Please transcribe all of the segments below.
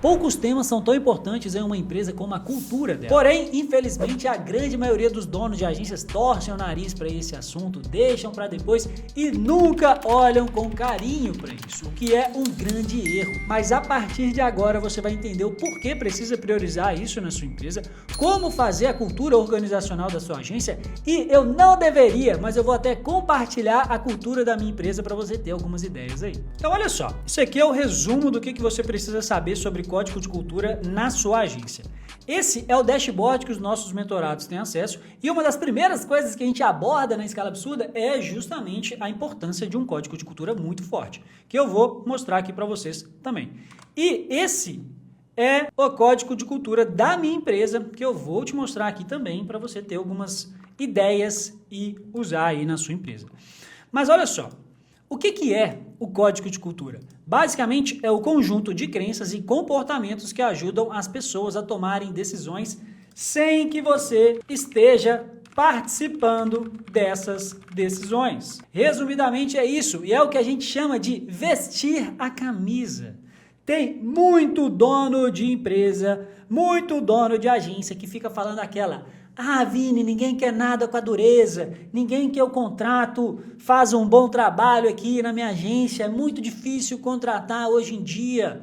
Poucos temas são tão importantes em uma empresa como a cultura dela. Porém, infelizmente, a grande maioria dos donos de agências torcem o nariz para esse assunto, deixam para depois e nunca olham com carinho para isso, o que é um grande erro. Mas a partir de agora você vai entender o porquê precisa priorizar isso na sua empresa, como fazer a cultura organizacional da sua agência e eu não deveria, mas eu vou até compartilhar a cultura da minha empresa para você ter algumas ideias aí. Então olha só, isso aqui é o resumo do que você precisa saber sobre código de cultura na sua agência. Esse é o dashboard que os nossos mentorados têm acesso e uma das primeiras coisas que a gente aborda na Escala Absurda é justamente a importância de um código de cultura muito forte, que eu vou mostrar aqui para vocês também. E esse é o código de cultura da minha empresa que eu vou te mostrar aqui também para você ter algumas ideias e usar aí na sua empresa. Mas olha só, o que é o código de cultura? Basicamente, é o conjunto de crenças e comportamentos que ajudam as pessoas a tomarem decisões sem que você esteja participando dessas decisões. Resumidamente é isso, e é o que a gente chama de vestir a camisa. Tem muito dono de empresa, muito dono de agência que fica falando aquela: ah, Vini, ninguém quer nada com a dureza, ninguém quer o contrato, faz um bom trabalho aqui na minha agência, é muito difícil contratar hoje em dia.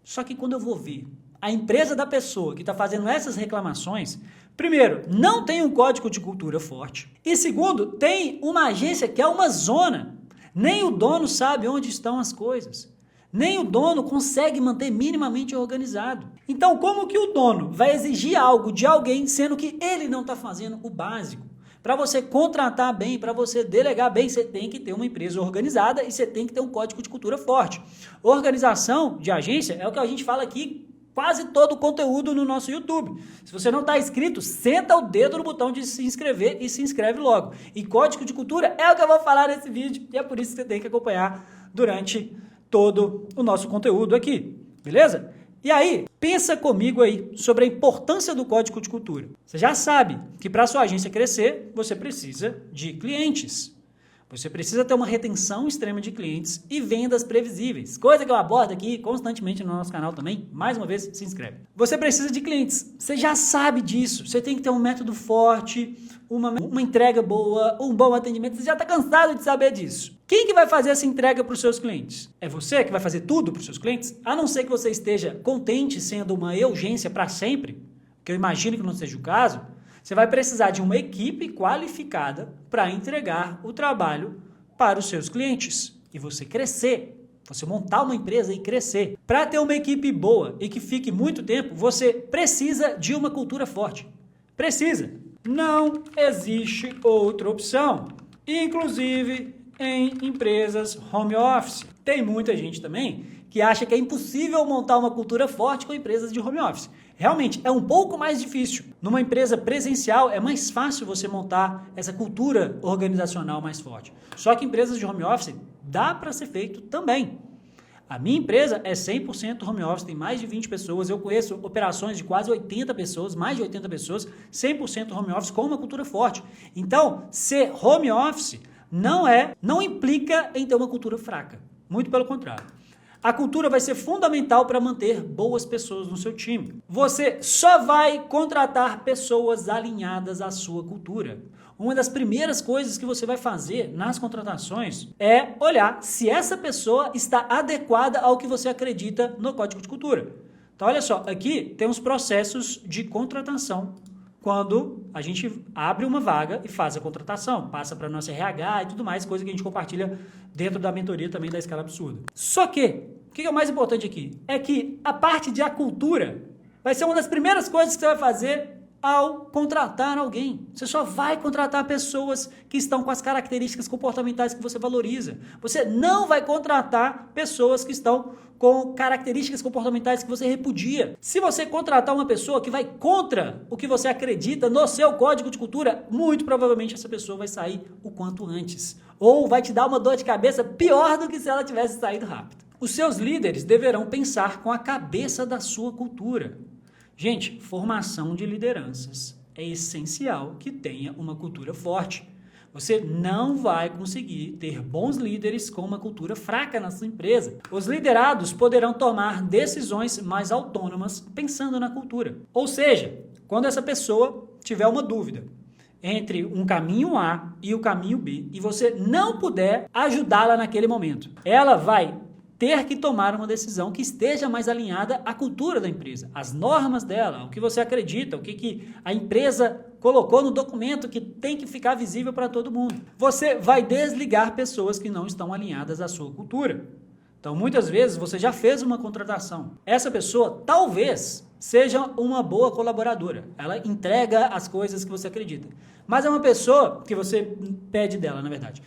Só que quando eu vou ver a empresa da pessoa que está fazendo essas reclamações, primeiro, não tem um código de cultura forte, e segundo, tem uma agência que é uma zona, nem o dono sabe onde estão as coisas. Nem o dono consegue manter minimamente organizado. Então, como que o dono vai exigir algo de alguém, sendo que ele não está fazendo o básico? Para você contratar bem, para você delegar bem, você tem que ter uma empresa organizada e você tem que ter um código de cultura forte. Organização de agência é o que a gente fala aqui, quase todo o conteúdo no nosso YouTube. Se você não está inscrito, senta o dedo no botão de se inscrever e se inscreve logo. E código de cultura é o que eu vou falar nesse vídeo e é por isso que você tem que acompanhar durante todo o nosso conteúdo aqui, beleza? E aí, pensa comigo aí sobre a importância do código de cultura. Você já sabe que para a sua agência crescer, você precisa de clientes. Você precisa ter uma retenção extrema de clientes e vendas previsíveis, coisa que eu abordo aqui constantemente no nosso canal também. Mais uma vez, se inscreve. Você precisa de clientes, você já sabe disso, você tem que ter um método forte, uma entrega boa, um bom atendimento, você já está cansado de saber disso. Quem que vai fazer essa entrega para os seus clientes? É você que vai fazer tudo para os seus clientes? A não ser que você esteja contente sendo uma urgência para sempre, que eu imagino que não seja o caso, você vai precisar de uma equipe qualificada para entregar o trabalho para os seus clientes e você crescer, você montar uma empresa e crescer. Para ter uma equipe boa e que fique muito tempo, você precisa de uma cultura forte. Precisa. Não existe outra opção. Inclusive em empresas home office. Tem muita gente também que acha que é impossível montar uma cultura forte com empresas de home office. Realmente, é um pouco mais difícil. Numa empresa presencial, é mais fácil você montar essa cultura organizacional mais forte. Só que empresas de home office dá para ser feito também. A minha empresa é 100% home office, tem mais de 20 pessoas. Eu conheço operações de quase 80 pessoas, mais de 80 pessoas, 100% home office com uma cultura forte. Então, ser home office não implica em ter uma cultura fraca. Muito pelo contrário. A cultura vai ser fundamental para manter boas pessoas no seu time. Você só vai contratar pessoas alinhadas à sua cultura. Uma das primeiras coisas que você vai fazer nas contratações é olhar se essa pessoa está adequada ao que você acredita no código de cultura. Então, olha só, aqui tem os processos de contratação. Quando a gente abre uma vaga e faz a contratação, passa para nossa RH e tudo mais, coisa que a gente compartilha dentro da mentoria também da Escala Absurda. Só que, o que é o mais importante aqui? É que a parte de a cultura vai ser uma das primeiras coisas que você vai fazer ao contratar alguém. Você só vai contratar pessoas que estão com as características comportamentais que você valoriza. Você não vai contratar pessoas que estão com características comportamentais que você repudia. Se você contratar uma pessoa que vai contra o que você acredita no seu código de cultura, muito provavelmente essa pessoa vai sair o quanto antes. Ou vai te dar uma dor de cabeça pior do que se ela tivesse saído rápido. Os seus líderes deverão pensar com a cabeça da sua cultura. Gente, formação de lideranças é essencial que tenha uma cultura forte. Você não vai conseguir ter bons líderes com uma cultura fraca na sua empresa. Os liderados poderão tomar decisões mais autônomas pensando na cultura. Ou seja, quando essa pessoa tiver uma dúvida entre um caminho A e o caminho B e você não puder ajudá-la naquele momento, ela vai ter que tomar uma decisão que esteja mais alinhada à cultura da empresa, às normas dela, o que você acredita, o que a empresa colocou no documento que tem que ficar visível para todo mundo. Você vai desligar pessoas que não estão alinhadas à sua cultura. Então, muitas vezes, você já fez uma contratação. Essa pessoa, talvez, seja uma boa colaboradora. Ela entrega as coisas que você acredita. Mas é uma pessoa que você pede dela, na verdade.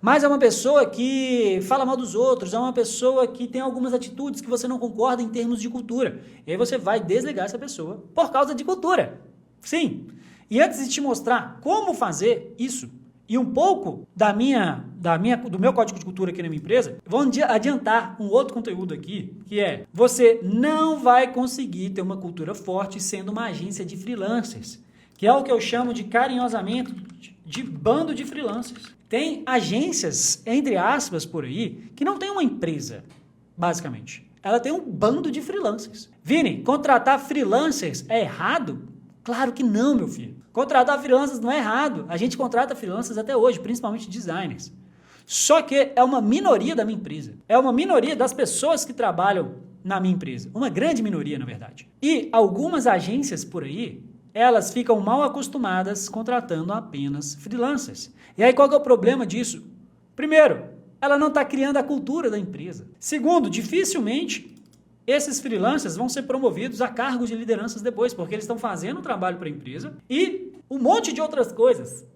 Mas é uma pessoa que fala mal dos outros, é uma pessoa que tem algumas atitudes que você não concorda em termos de cultura. E aí você vai desligar essa pessoa por causa de cultura. Sim. E antes de te mostrar como fazer isso, e um pouco do meu código de cultura aqui na minha empresa, vou adiantar um outro conteúdo aqui, que é: você não vai conseguir ter uma cultura forte sendo uma agência de freelancers, que é o que eu chamo de carinhosamente de bando de freelancers. Tem agências, entre aspas, por aí, que não tem uma empresa, basicamente. Ela tem um bando de freelancers. Vini, contratar freelancers é errado? Claro que não, meu filho. Contratar freelancers não é errado. A gente contrata freelancers até hoje, principalmente designers. Só que é uma minoria da minha empresa. É uma minoria das pessoas que trabalham na minha empresa. Uma grande minoria, na verdade. E algumas agências por aí, elas ficam mal acostumadas contratando apenas freelancers. E aí qual que é o problema disso? Primeiro, ela não está criando a cultura da empresa. Segundo, dificilmente esses freelancers vão ser promovidos a cargos de lideranças depois, porque eles estão fazendo um trabalho para a empresa e um monte de outras coisas.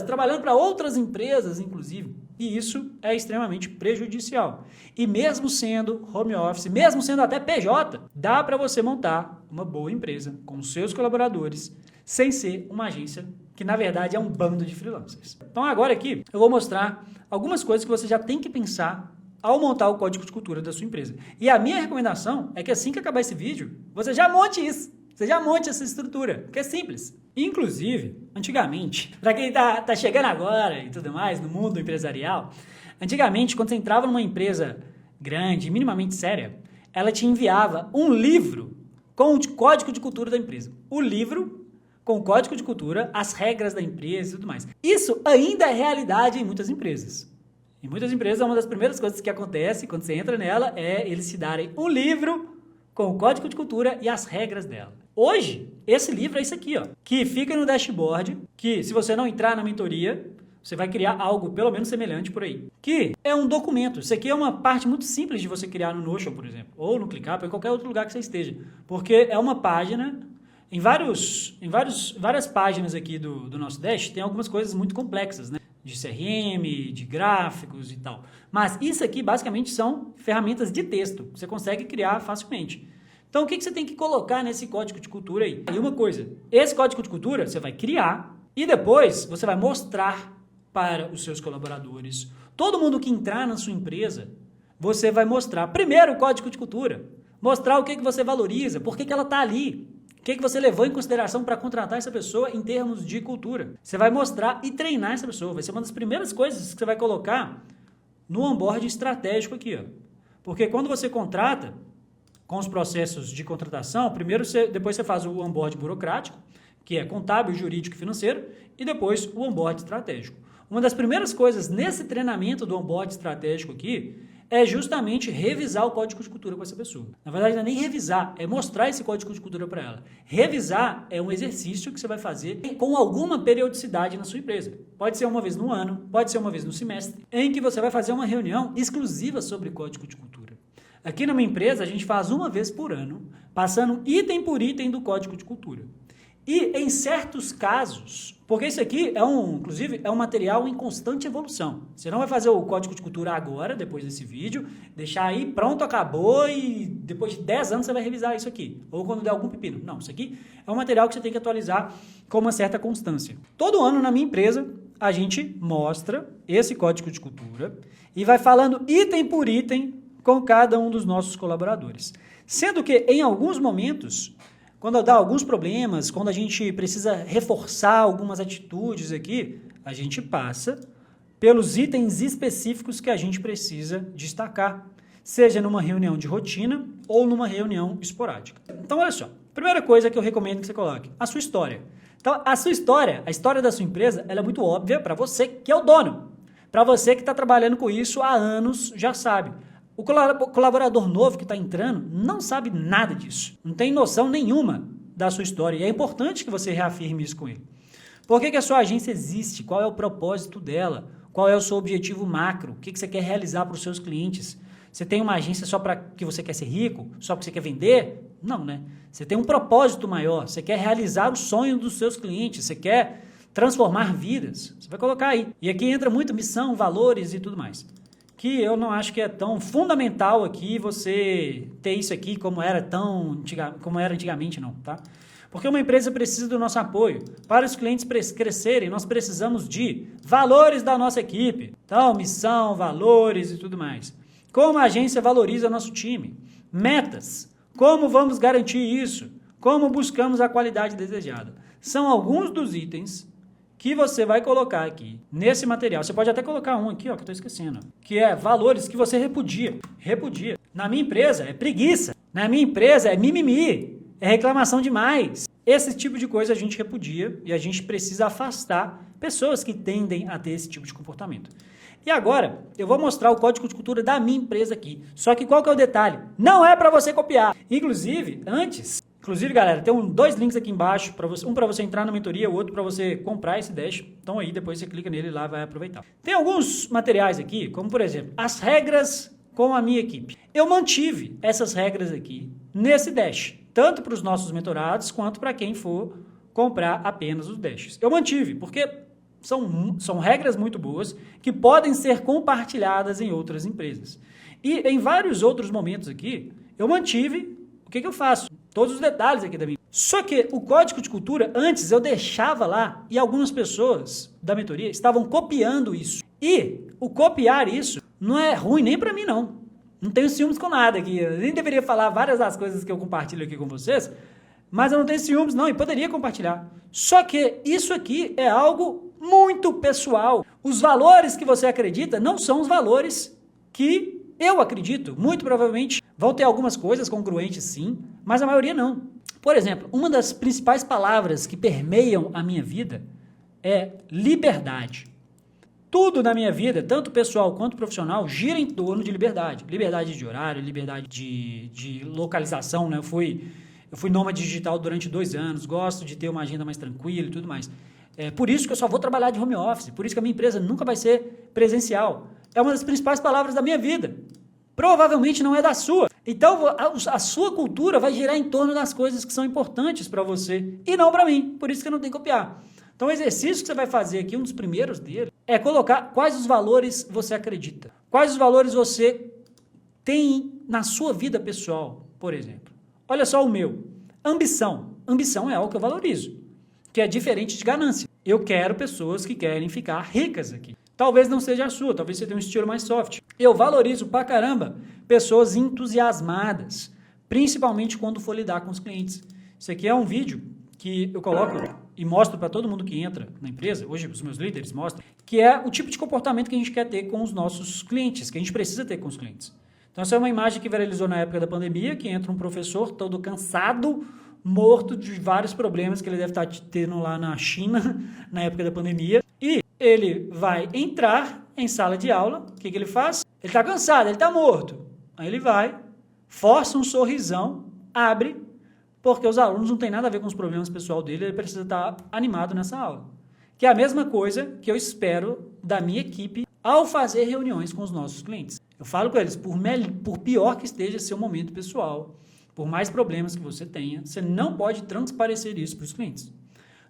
Trabalhando para outras empresas, inclusive. E isso é extremamente prejudicial. E mesmo sendo home office, mesmo sendo até PJ, dá para você montar uma boa empresa com seus colaboradores, sem ser uma agência que, na verdade, é um bando de freelancers. Então, agora aqui, eu vou mostrar algumas coisas que você já tem que pensar ao montar o código de cultura da sua empresa. E a minha recomendação é que assim que acabar esse vídeo, você já monte isso. Você já monte essa estrutura, que é simples. Inclusive, antigamente, para quem tá chegando agora e tudo mais, no mundo empresarial, antigamente, quando você entrava numa empresa grande, minimamente séria, ela te enviava um livro com o código de cultura da empresa. O livro com o código de cultura, as regras da empresa e tudo mais. Isso ainda é realidade em muitas empresas. Em muitas empresas, uma das primeiras coisas que acontece quando você entra nela é eles te darem um livro com o código de cultura e as regras dela. Hoje, esse livro é isso aqui, ó, que fica no dashboard, que se você não entrar na mentoria, você vai criar algo pelo menos semelhante por aí. Que é um documento. Isso aqui é uma parte muito simples de você criar no Notion, por exemplo, ou no ClickUp, ou em qualquer outro lugar que você esteja. Porque é uma página, em várias páginas aqui do nosso Dash, tem algumas coisas muito complexas, né? De CRM, de gráficos e tal. Mas isso aqui basicamente são ferramentas de texto. Você consegue criar facilmente. Então o que você tem que colocar nesse código de cultura aí? E uma coisa, esse código de cultura você vai criar e depois você vai mostrar para os seus colaboradores. Todo mundo que entrar na sua empresa, você vai mostrar primeiro o código de cultura. Mostrar o que você valoriza, por que ela está ali. O que você levou em consideração para contratar essa pessoa em termos de cultura? Você vai mostrar e treinar essa pessoa. Vai ser uma das primeiras coisas que você vai colocar no onboard estratégico aqui, ó. Porque quando você contrata, com os processos de contratação, depois você faz o onboard burocrático, que é contábil, jurídico e financeiro, e depois o onboard estratégico. Uma das primeiras coisas nesse treinamento do onboard estratégico aqui é justamente revisar o código de cultura com essa pessoa. Na verdade, não é nem revisar, é mostrar esse código de cultura para ela. Revisar é um exercício que você vai fazer com alguma periodicidade na sua empresa. Pode ser uma vez no ano, pode ser uma vez no semestre, em que você vai fazer uma reunião exclusiva sobre código de cultura. Aqui na minha empresa, a gente faz uma vez por ano, passando item por item do código de cultura. E em certos casos, porque isso aqui inclusive, é um material em constante evolução. Você não vai fazer o código de cultura agora, depois desse vídeo, deixar aí, pronto, acabou e depois de 10 anos você vai revisar isso aqui. Ou quando der algum pepino. Não, isso aqui é um material que você tem que atualizar com uma certa constância. Todo ano na minha empresa, a gente mostra esse código de cultura e vai falando item por item com cada um dos nossos colaboradores. Sendo que, em alguns momentos, quando dá alguns problemas, quando a gente precisa reforçar algumas atitudes aqui, A gente passa pelos itens específicos que a gente precisa destacar, seja numa reunião de rotina ou numa reunião esporádica. Então, olha só, primeira coisa que eu recomendo que você coloque, a sua história. Então, a sua história, a história da sua empresa, ela é muito óbvia para você que é o dono. Para você que está trabalhando com isso há anos, já sabe. O colaborador novo que está entrando não sabe nada disso, não tem noção nenhuma da sua história, e é importante que você reafirme isso com ele. Por que a sua agência existe? Qual é o propósito dela? Qual é o seu objetivo macro? O que você quer realizar para os seus clientes? Você tem uma agência só para que você quer ser rico? Só porque você quer vender? Não, né? Você tem um propósito maior, você quer realizar o sonho dos seus clientes, você quer transformar vidas. Você vai colocar aí. E aqui entra muito missão, valores e tudo mais. Que eu não acho que é tão fundamental aqui você ter isso aqui como era antigamente, não, tá? Porque uma empresa precisa do nosso apoio. Para os clientes crescerem, nós precisamos de valores da nossa equipe. Então, missão, valores e tudo mais. Como a agência valoriza nosso time? Metas. Como vamos garantir isso? Como buscamos a qualidade desejada? São alguns dos itens que você vai colocar aqui nesse material. Você pode até colocar um aqui, ó, que eu estou esquecendo, que é valores que você repudia. Repudia. Na minha empresa é preguiça. Na minha empresa é mimimi. É reclamação demais. Esse tipo de coisa a gente repudia e a gente precisa afastar pessoas que tendem a ter esse tipo de comportamento. E agora, eu vou mostrar o código de cultura da minha empresa aqui. Só que qual que é o detalhe? Não é para você copiar. Inclusive, galera, tem dois links aqui embaixo, um para você entrar na mentoria, o outro para você comprar esse dash. Então aí depois você clica nele e lá vai aproveitar. Tem alguns materiais aqui, como por exemplo, as regras com a minha equipe. Eu mantive essas regras aqui nesse dash, tanto para os nossos mentorados quanto para quem for comprar apenas os dashes. Eu mantive, porque são regras muito boas que podem ser compartilhadas em outras empresas. E em vários outros momentos aqui, eu mantive o que eu faço. Todos os detalhes aqui da minha. Só que o código de cultura, antes eu deixava lá e algumas pessoas da mentoria estavam copiando isso. E o copiar isso não é ruim nem para mim, não. Não tenho ciúmes com nada aqui. Eu nem deveria falar várias das coisas que eu compartilho aqui com vocês, mas eu não tenho ciúmes não e poderia compartilhar. Só que isso aqui é algo muito pessoal. Os valores que você acredita não são os valores que eu acredito. Muito provavelmente vão ter algumas coisas congruentes sim, mas a maioria não. Por exemplo, uma das principais palavras que permeiam a minha vida é liberdade. Tudo na minha vida, tanto pessoal quanto profissional, gira em torno de liberdade. Liberdade de horário, liberdade de localização, né? Eu fui nômade digital durante 2 anos, gosto de ter uma agenda mais tranquila e tudo mais. É por isso que eu só vou trabalhar de home office, por isso que a minha empresa nunca vai ser presencial. É uma das principais palavras da minha vida. Provavelmente não é da sua. Então, a sua cultura vai girar em torno das coisas que são importantes para você e não para mim. Por isso que eu não tenho que copiar. Então, o exercício que você vai fazer aqui, um dos primeiros dele, é colocar quais os valores você acredita. Quais os valores você tem na sua vida pessoal, por exemplo. Olha só o meu. Ambição. Ambição é algo que eu valorizo, que é diferente de ganância. Eu quero pessoas que querem ficar ricas aqui. Talvez não seja a sua, talvez você tenha um estilo mais soft. Eu valorizo pra caramba pessoas entusiasmadas, principalmente quando for lidar com os clientes. Isso aqui é um vídeo que eu coloco e mostro para todo mundo que entra na empresa, hoje os meus líderes mostram, que é o tipo de comportamento que a gente quer ter com os nossos clientes, que a gente precisa ter com os clientes. Então essa é uma imagem que viralizou na época da pandemia, que entra um professor todo cansado, morto de vários problemas que ele deve estar tendo lá na China, na época da pandemia, e ele vai entrar em sala de aula, o que ele faz? Ele está cansado, ele está morto. Aí ele vai, força um sorrisão, abre, porque os alunos não têm nada a ver com os problemas pessoal dele, ele precisa estar animado nessa aula. Que é a mesma coisa que eu espero da minha equipe ao fazer reuniões com os nossos clientes. Eu falo com eles, por pior que esteja seu momento pessoal, por mais problemas que você tenha, você não pode transparecer isso para os clientes.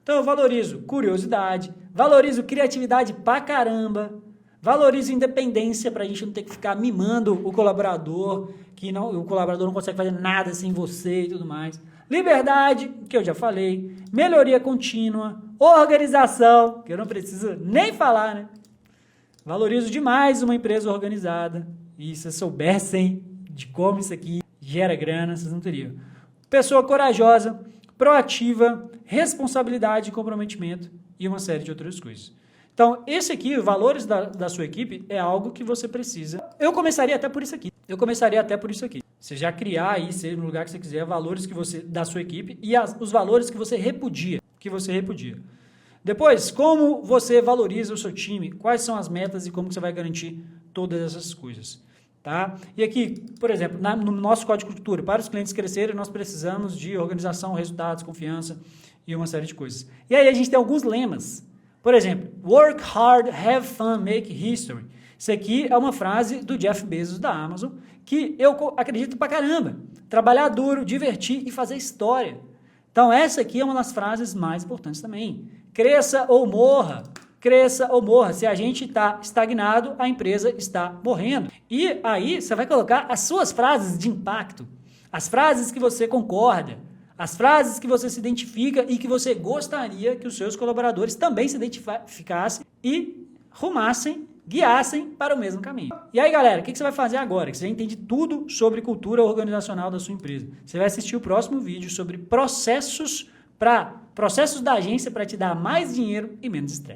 Então eu valorizo curiosidade, valorizo criatividade pra caramba, valorizo independência para a gente não ter que ficar mimando o colaborador, o colaborador não consegue fazer nada sem você e tudo mais. Liberdade, que eu já falei, melhoria contínua, organização, que eu não preciso nem falar, né? Valorizo demais uma empresa organizada, e se vocês soubessem de como isso aqui gera grana, vocês não teriam. Pessoa corajosa, proativa, responsabilidade e comprometimento e uma série de outras coisas. Então, esse aqui, os valores da sua equipe, é algo que você precisa. Eu começaria até por isso aqui. Você já criar aí, ser no lugar que você quiser, valores que você, da sua equipe e os valores que você repudia. Depois, como você valoriza o seu time, quais são as metas e como você vai garantir todas essas coisas. Tá? E aqui, por exemplo, no nosso código de cultura, para os clientes crescerem, nós precisamos de organização, resultados, confiança e uma série de coisas. E aí a gente tem alguns lemas. Por exemplo, work hard, have fun, make history. Isso aqui é uma frase do Jeff Bezos da Amazon, que eu acredito pra caramba. Trabalhar duro, divertir e fazer história. Então essa aqui é uma das frases mais importantes também. Cresça ou morra. Se a gente está estagnado, a empresa está morrendo. E aí você vai colocar as suas frases de impacto, as frases que você concorda, as frases que você se identifica e que você gostaria que os seus colaboradores também se identificassem e guiassem para o mesmo caminho. E aí, galera, o que você vai fazer agora? Que você já entende tudo sobre cultura organizacional da sua empresa. Você vai assistir o próximo vídeo sobre processos da agência para te dar mais dinheiro e menos estresse.